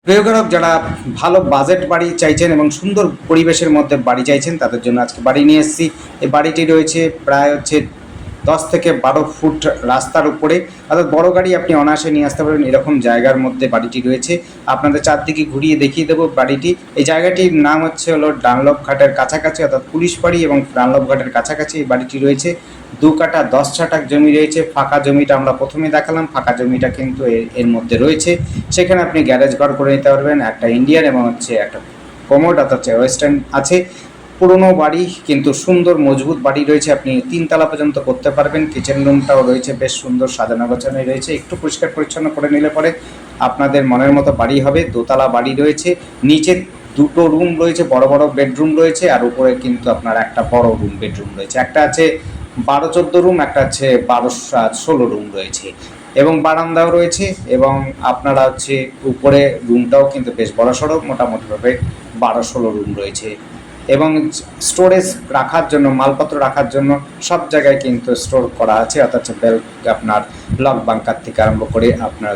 প্রিয়গ্রাহক যারা ভালো বাজেট বাড়ি চাইছেন এবং সুন্দর পরিবেশের মধ্যে বাড়ি চাইছেন তাদের জন্য আজকে বাড়ি নিয়ে এসেছি। এই বাড়িটি রয়েছে প্রায় 10 থেকে 12 ফুট রাস্তার উপরে, অর্থাৎ বড় গাড়ি আপনি অনায়াসে নিয়ে আসতে পারবেন এরকম জায়গার মধ্যে বাড়িটি রয়েছে। আপনাদের চারদিকে ঘুরিয়ে দেখিয়ে দেবো বাড়িটি। এই জায়গাটির নাম হলো ডানলপ ঘাটের কাছাকাছি, অর্থাৎ পুলিশ বাড়ি এবং ডানলপ ঘাটের কাছাকাছি এই বাড়িটি রয়েছে। 2 কাঠা 10 ছটাক জমি রয়েছে। ফাঁকা জমিটা আমরা প্রথমে দেখালাম, ফাঁকা জমিটা কিন্তু এর মধ্যে রয়েছে। সেখানে আপনি গ্যারেজ ঘর করে নিতে পারবেন, একটা ইন্ডিয়ান এবং একটা কমোড অর্থাৎ ওয়েস্টার্ন আছে। পুরনো বাড়ি কিন্তু সুন্দর মজবুত বাড়ি রয়েছে, আপনি 3 তলা পর্যন্ত করতে পারবেন। কিচেন রুমটাও রয়েছে, বেশ সুন্দর সাজানো গোছানো রয়েছে। একটু পরিষ্কার পরিচ্ছন্ন করে নিলে পরে আপনাদের মনের মতো বাড়ি হবে। 2 তলা বাড়ি রয়েছে, নিচে 2টো রুম রয়েছে, বড় বড় বেডরুম রয়েছে, আর উপরে কিন্তু আপনার একটা বড় রুম বেডরুম রয়েছে। একটা আছে 12-14 রুম, একটা আছে 12-16 রুম রয়েছে এবং বারান্দাও রয়েছে। এবং আপনারা উপরে রুমটাও কিন্তু বেশ বড়সড়, মোটামুটিভাবে 12-16 রুম রয়েছে। এবং স্টোরেজ রাখার জন্য, মালপত্র রাখার জন্য সব জায়গায় কিন্তু স্টোর করা আছে, অর্থাৎ আপনার লক বাঙ্কার থেকে আরম্ভ করে আপনার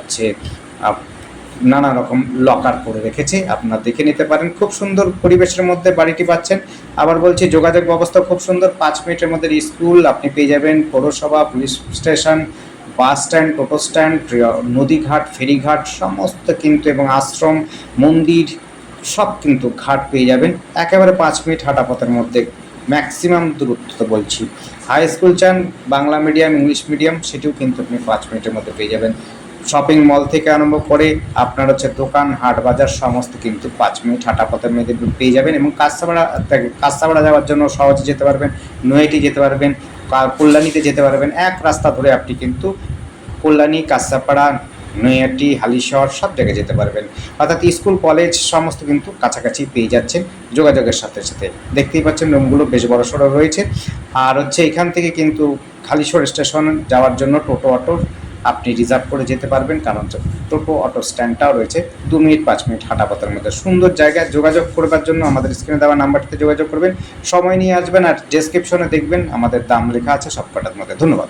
নানা রকম লকার করে রেখেছে, আপনারা দেখে নিতে পারেন। খুব সুন্দর পরিবেশের মধ্যে বাড়িটি পাচ্ছেন। আবার বলছি, যোগাযোগ ব্যবস্থা খুব সুন্দর। 5 মিনিটের মধ্যে স্কুল আপনি পেয়ে যাবেন, পৌরসভা, পুলিশ স্টেশন, বাস স্ট্যান্ড, টোটো স্ট্যান্ড, নদীঘাট, ফেরিঘাট সমস্ত কিন্তু, এবং আশ্রম, মন্দির সব কিন্তু ঘাট পেয়ে যাবেন একেবারে 5 মিনিট হাঁটা পথের মধ্যে। ম্যাক্সিমাম দূরত্ব বলছি। হাই স্কুল চান, বাংলা মিডিয়াম, ইংলিশ মিডিয়াম, সেটিও কিন্তু আপনি 5 মিনিটের মধ্যে পেয়ে যাবেন। শপিং মল থেকে আরম্ভ করে আপনার দোকান, হাট, বাজার সমস্ত কিন্তু 5 মিনিট হাঁটা পথের মধ্যে পেয়ে যাবেন। এবং কাঁচরাপাড়া যাওয়ার জন্য সহজে যেতে পারবেন, নৈহাটি যেতে পারবেন, কল্যাণীতে যেতে পারবেন। এক রাস্তা ধরে আপনি কিন্তু কল্যাণী, কাঁচরাপাড়া, নৈহাটি, হালিশহর সব জায়গায় যেতে পারবেন। অর্থাৎ স্কুল, কলেজ সমস্ত কিন্তু কাছাকাছি পেয়ে যাচ্ছেন যোগাযোগের সাথে সাথে। দেখতেই পাচ্ছেন রুমগুলো বেশ বড়সড় রয়েছে। আর এখান থেকে কিন্তু হালিশহর স্টেশন যাওয়ার জন্য টোটো, অটো আপনি রিজার্ভ করে যেতে পারবেন, কারণ টোটো, অটো স্ট্যান্ডটাও রয়েছে। 2 মিনিট 5 মিনিট হাঁটা পথের মধ্যে সুন্দর জায়গায়। যোগাযোগ করবার জন্য আমাদের স্ক্রিনে দেওয়া নাম্বারটিতে যোগাযোগ করবেন, সময় নিয়ে আসবেন। আর ডেসক্রিপশনে দেখবেন আমাদের দাম লেখা আছে সবকটার মধ্যে। ধন্যবাদ।